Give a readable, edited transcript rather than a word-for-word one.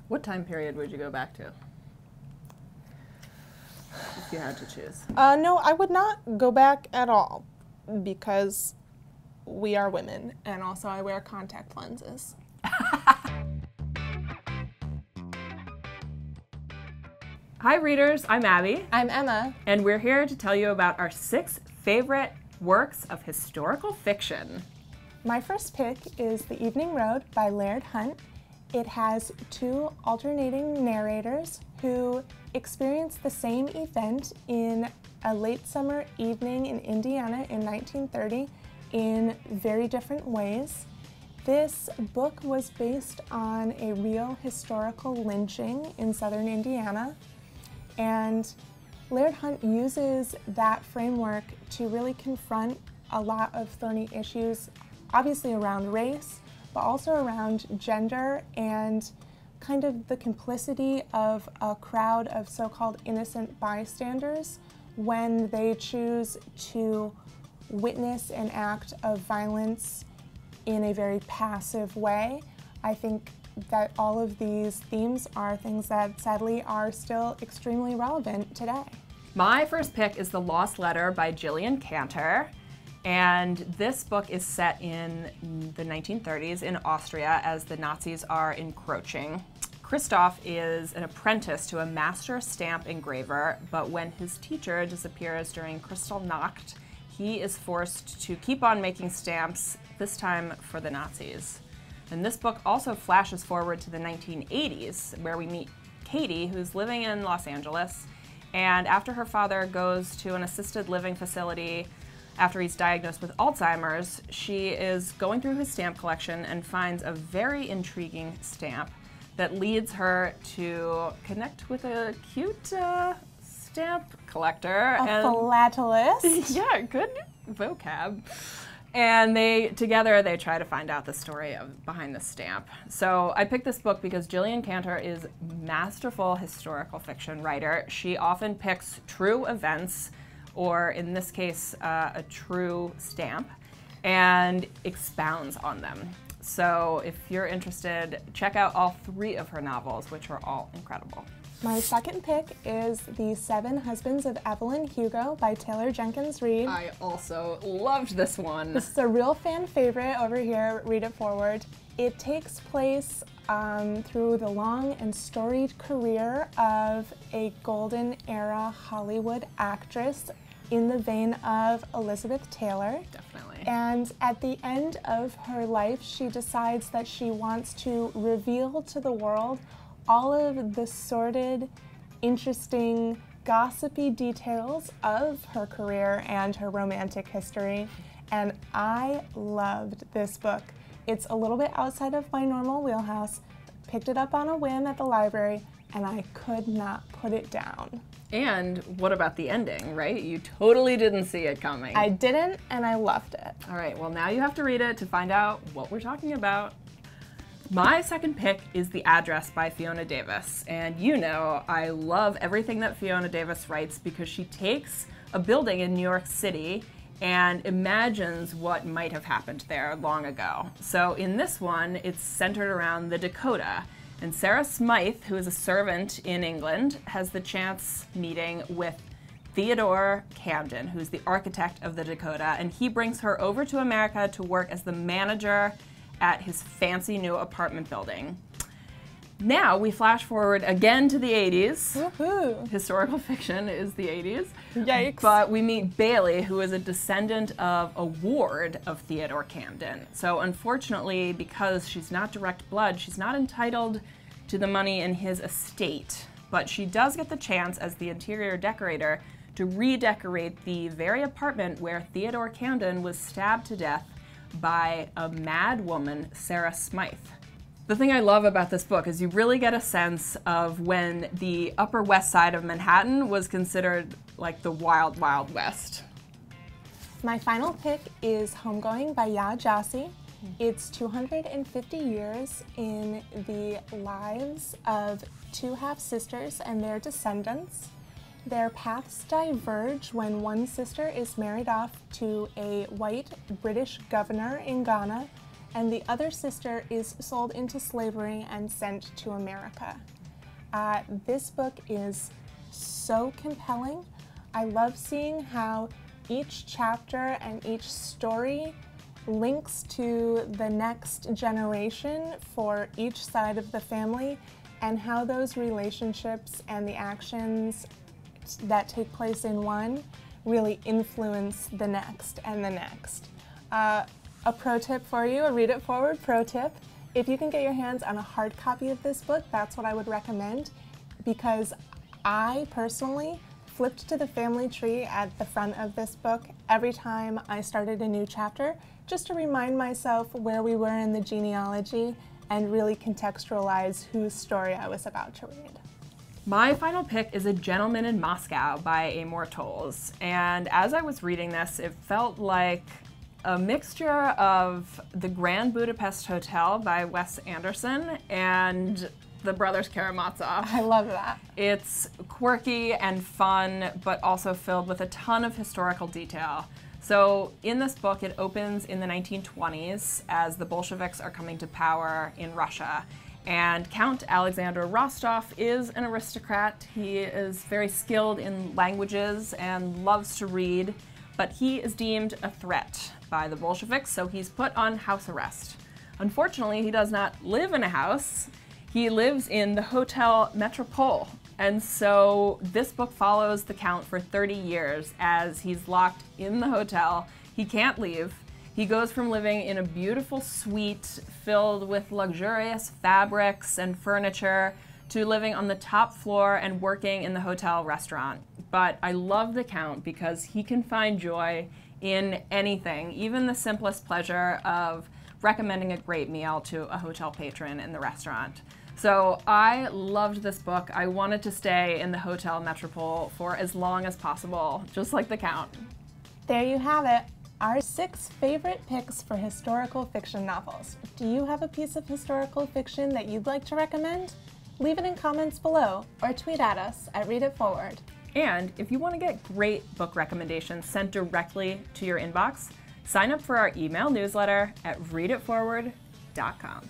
What time period would you go back to? If you had to choose. No, I would not go back at all because we are women, and also I wear contact lenses. Hi readers, I'm Abby. I'm Emma. And we're here to tell you about our 6 favorite works of historical fiction. My first pick is The Evening Road by Laird Hunt. It has 2 alternating narrators who experience the same event in a late summer evening in Indiana in 1930 in very different ways. This book was based on a real historical lynching in southern Indiana, and Laird Hunt uses that framework to really confront a lot of thorny issues, obviously around race, but also around gender and kind of the complicity of a crowd of so-called innocent bystanders when they choose to witness an act of violence in a very passive way. I think that all of these themes are things that sadly are still extremely relevant today. My first pick is The Lost Letter by Gillian Cantor. And this book is set in the 1930s in Austria as the Nazis are encroaching. Christoph is an apprentice to a master stamp engraver, but when his teacher disappears during Kristallnacht, he is forced to keep on making stamps, this time for the Nazis. And this book also flashes forward to the 1980s, where we meet Katie, who's living in Los Angeles, and after her father goes to an assisted living facility after he's diagnosed with Alzheimer's, she is going through his stamp collection and finds a very intriguing stamp that leads her to connect with a cute stamp collector. A philatelist. Yeah, good vocab. And together they try to find out the story behind the stamp. So I picked this book because Gillian Cantor is a masterful historical fiction writer. She often picks true events, or in this case, a true stamp, and expounds on them. So if you're interested, check out all 3 of her novels, which are all incredible. My second pick is The 7 Husbands of Evelyn Hugo by Taylor Jenkins Reid. I also loved this one. This is a real fan favorite over here. Read it forward. It takes place through the long and storied career of a golden era Hollywood actress in the vein of Elizabeth Taylor. Definitely. And at the end of her life, she decides that she wants to reveal to the world all of the sordid, interesting, gossipy details of her career and her romantic history. And I loved this book. It's a little bit outside of my normal wheelhouse. Picked it up on a whim at the library, and I could not put it down. And what about the ending, right? You totally didn't see it coming. I didn't, and I loved it. All right, well now you have to read it to find out what we're talking about. My second pick is The Address by Fiona Davis. And you know I love everything that Fiona Davis writes because she takes a building in New York City and imagines what might have happened there long ago. So in this one, it's centered around the Dakota. And Sarah Smythe, who is a servant in England, has the chance meeting with Theodore Camden, who's the architect of the Dakota, and he brings her over to America to work as the manager at his fancy new apartment building. Now we flash forward again to the 80s. Woohoo! Historical fiction is the 80s. Yikes. But we meet Bailey, who is a descendant of a ward of Theodore Camden. So unfortunately, because she's not direct blood, she's not entitled to the money in his estate. But she does get the chance, as the interior decorator, to redecorate the very apartment where Theodore Camden was stabbed to death by a mad woman, Sarah Smythe. The thing I love about this book is you really get a sense of when the Upper West Side of Manhattan was considered like the wild, wild west. My final pick is Homegoing by Yaa Gyasi. It's 250 years in the lives of 2 half-sisters and their descendants. Their paths diverge when one sister is married off to a white British governor in Ghana, and the other sister is sold into slavery and sent to America. This book is so compelling. I love seeing how each chapter and each story links to the next generation for each side of the family, and how those relationships and the actions that take place in one really influence the next and the next. A pro tip for you, a Read It Forward pro tip. If you can get your hands on a hard copy of this book, that's what I would recommend, because I personally flipped to the family tree at the front of this book every time I started a new chapter, just to remind myself where we were in the genealogy and really contextualize whose story I was about to read. My final pick is A Gentleman in Moscow by Amor Towles, and as I was reading this, it felt like a mixture of The Grand Budapest Hotel by Wes Anderson and The Brothers Karamazov. I love that. It's quirky and fun, but also filled with a ton of historical detail. So in this book, it opens in the 1920s as the Bolsheviks are coming to power in Russia. And Count Alexander Rostov is an aristocrat. He is very skilled in languages and loves to read, but he is deemed a threat by the Bolsheviks, so he's put on house arrest. Unfortunately, he does not live in a house. He lives in the Hotel Metropole. And so this book follows the Count for 30 years as he's locked in the hotel. He can't leave. He goes from living in a beautiful suite filled with luxurious fabrics and furniture to living on the top floor and working in the hotel restaurant. But I love the Count because he can find joy in anything, even the simplest pleasure of recommending a great meal to a hotel patron in the restaurant. So I loved this book. I wanted to stay in the Hotel Metropole for as long as possible, just like the Count. There you have it. Our 6 favorite picks for historical fiction novels. Do you have a piece of historical fiction that you'd like to recommend? Leave it in comments below or tweet at us at Read It Forward. And if you want to get great book recommendations sent directly to your inbox, sign up for our email newsletter at readitforward.com.